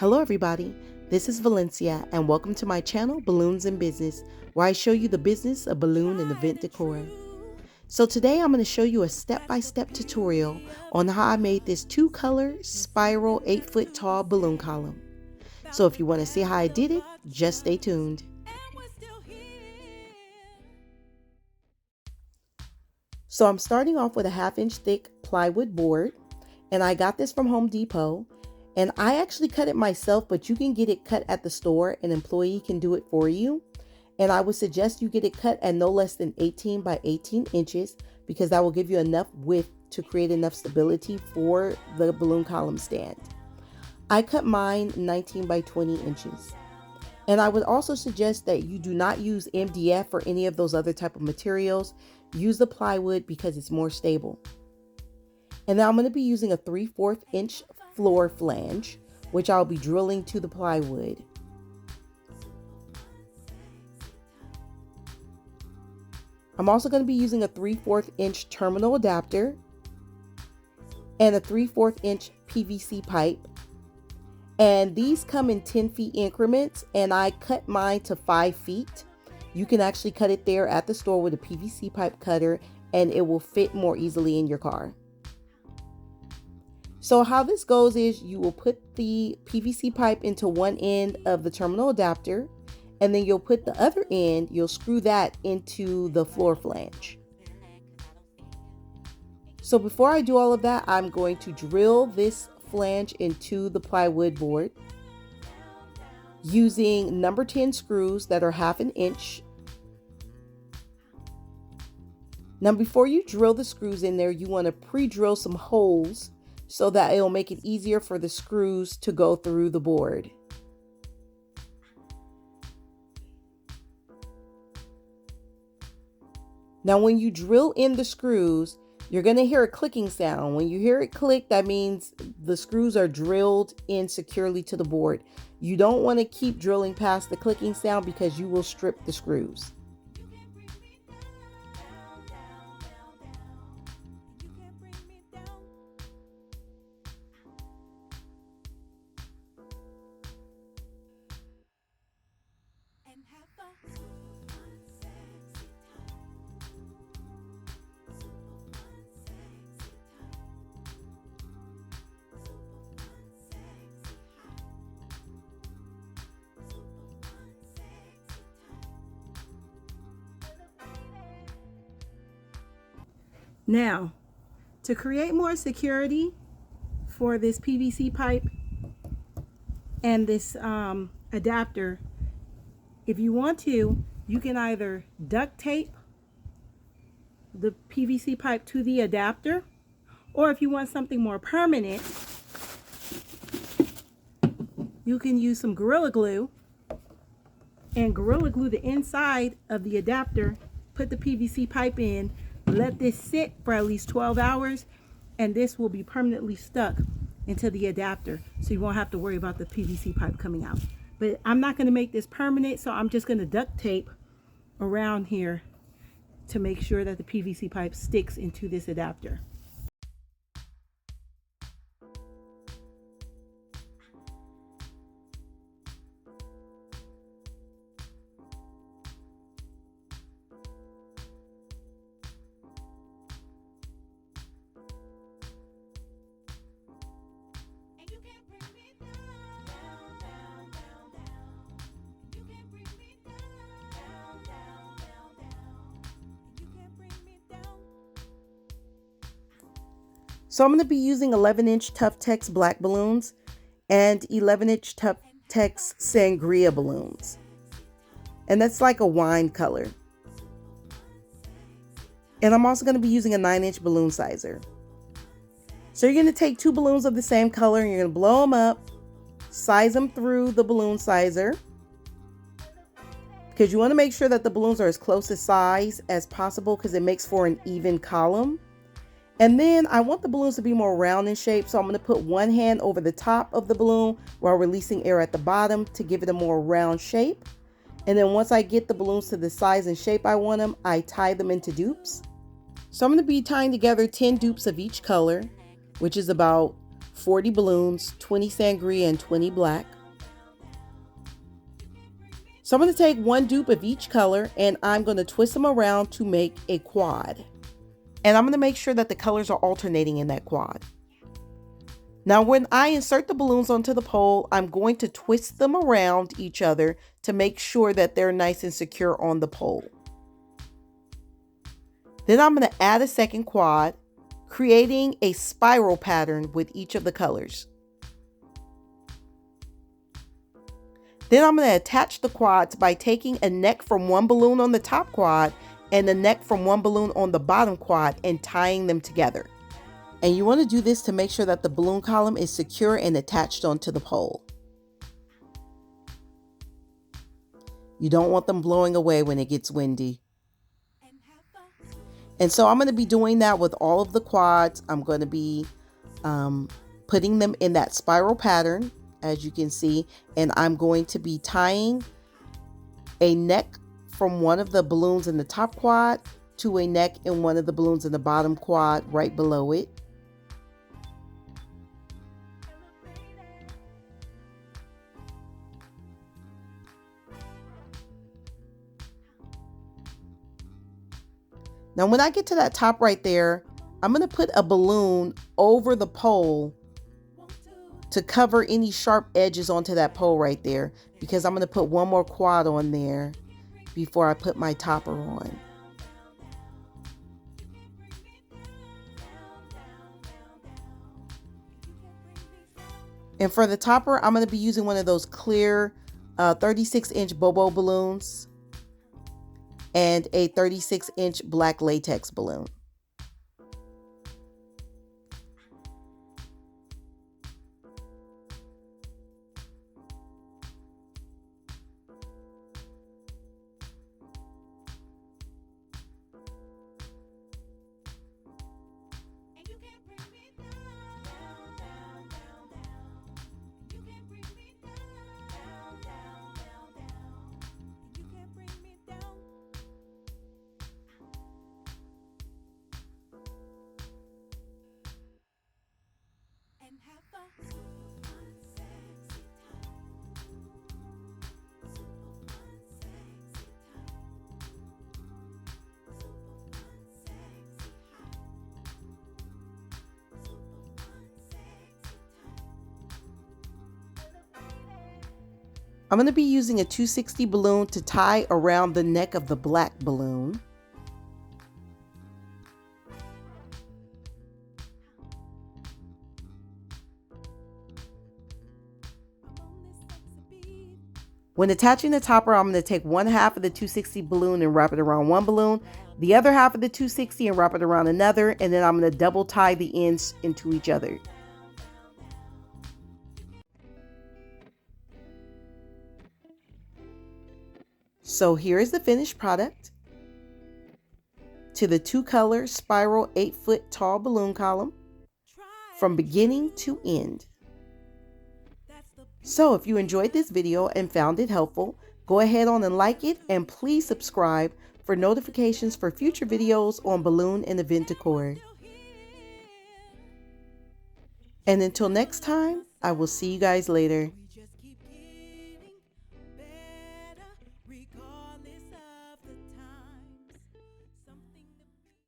Hello everybody, this is Valencia and welcome to my channel Balloons in Business, where I show you the business of balloon and event decor. So today I'm going to show you a step-by-step tutorial on how I made this 2-color spiral 8-foot tall balloon column. So if you want to see how I did it, just stay tuned. So I'm starting off with a 1/2-inch thick plywood board, and I got this from Home Depot. And I actually cut it myself, but you can get it cut at the store. An employee can do it for you. And I would suggest you get it cut at no less than 18 by 18 inches because that will give you enough width to create enough stability for the balloon column stand. I cut mine 19 by 20 inches. And I would also suggest that you do not use MDF or any of those other type of materials. Use the plywood because it's more stable. And now I'm going to be using a 3/4 inch floor flange, which I'll be drilling to the plywood. I'm also going to be using a 3/4 inch terminal adapter and a 3/4 inch PVC pipe. And these come in 10 feet increments, and I cut mine to 5 feet. You can actually cut it there at the store with a PVC pipe cutter, and it will fit more easily in your car. So how this goes is you will put the PVC pipe into one end of the terminal adapter, and then you'll put the other end, you'll screw that into the floor flange. So before I do all of that, I'm going to drill this flange into the plywood board using number 10 screws that are 1/2 inch. Now before you drill the screws in there, you want to pre-drill some holes so that it'll make it easier for the screws to go through the board. Now when you drill in the screws, you're going to hear a clicking sound. When you hear it click, that means the screws are drilled in securely to the board. You don't want to keep drilling past the clicking sound because you will strip the screws. Now, to create more security for this PVC pipe and this adapter, if you want to, you can either duct tape the PVC pipe to the adapter, or if you want something more permanent, you can use some Gorilla Glue and Gorilla Glue the inside of the adapter, put the PVC pipe in, let this sit for at least 12 hours, and this will be permanently stuck into the adapter, so you won't have to worry about the PVC pipe coming out. But I'm not going to make this permanent, so I'm just going to duct tape around here to make sure that the PVC pipe sticks into this adapter. So I'm going to be using 11-inch Tough Tex black balloons and 11-inch Tough Tex sangria balloons. And that's like a wine color. And I'm also going to be using a 9-inch balloon sizer. So you're going to take 2 balloons of the same color and you're going to blow them up, size them through the balloon sizer, because you want to make sure that the balloons are as close to size as possible because it makes for an even column. And then I want the balloons to be more round in shape, so I'm going to put one hand over the top of the balloon while releasing air at the bottom to give it a more round shape. And then once I get the balloons to the size and shape I want them, I tie them into dupes. So I'm going to be tying together 10 dupes of each color, which is about 40 balloons, 20 sangria and 20 black. So I'm going to take one dupe of each color and I'm going to twist them around to make a quad. And I'm going to make sure that the colors are alternating in that quad. Now when I insert the balloons onto the pole, I'm going to twist them around each other to make sure that they're nice and secure on the pole. Then I'm going to add a second quad, creating a spiral pattern with each of the colors. Then I'm going to attach the quads by taking a neck from one balloon on the top quad and the neck from one balloon on the bottom quad and tying them together. And you want to do this to make sure that the balloon column is secure and attached onto the pole. You don't want them blowing away when it gets windy. And so I'm going to be doing that with all of the quads. I'm going to be putting them in that spiral pattern, as you can see, and I'm going to be tying a neck from one of the balloons in the top quad to a neck in one of the balloons in the bottom quad right below it. Now when I get to that top right there, I'm going to put a balloon over the pole to cover any sharp edges onto that pole right there, because I'm going to put one more quad on there before I put my topper on. And for the topper, I'm going to be using one of those clear 36-inch Bobo balloons and a 36-inch black latex balloon. I'm going to be using a 260 balloon to tie around the neck of the black balloon. When attaching the topper, I'm going to take one half of the 260 balloon and wrap it around one balloon, the other half of the 260 and wrap it around another, and then I'm going to double tie the ends into each other. So here is the finished product to the 2-color spiral 8-foot tall balloon column from beginning to end. So if you enjoyed this video and found it helpful, go ahead on and like it, and please subscribe for notifications for future videos on balloon and event decor. And until next time, I will see you guys later.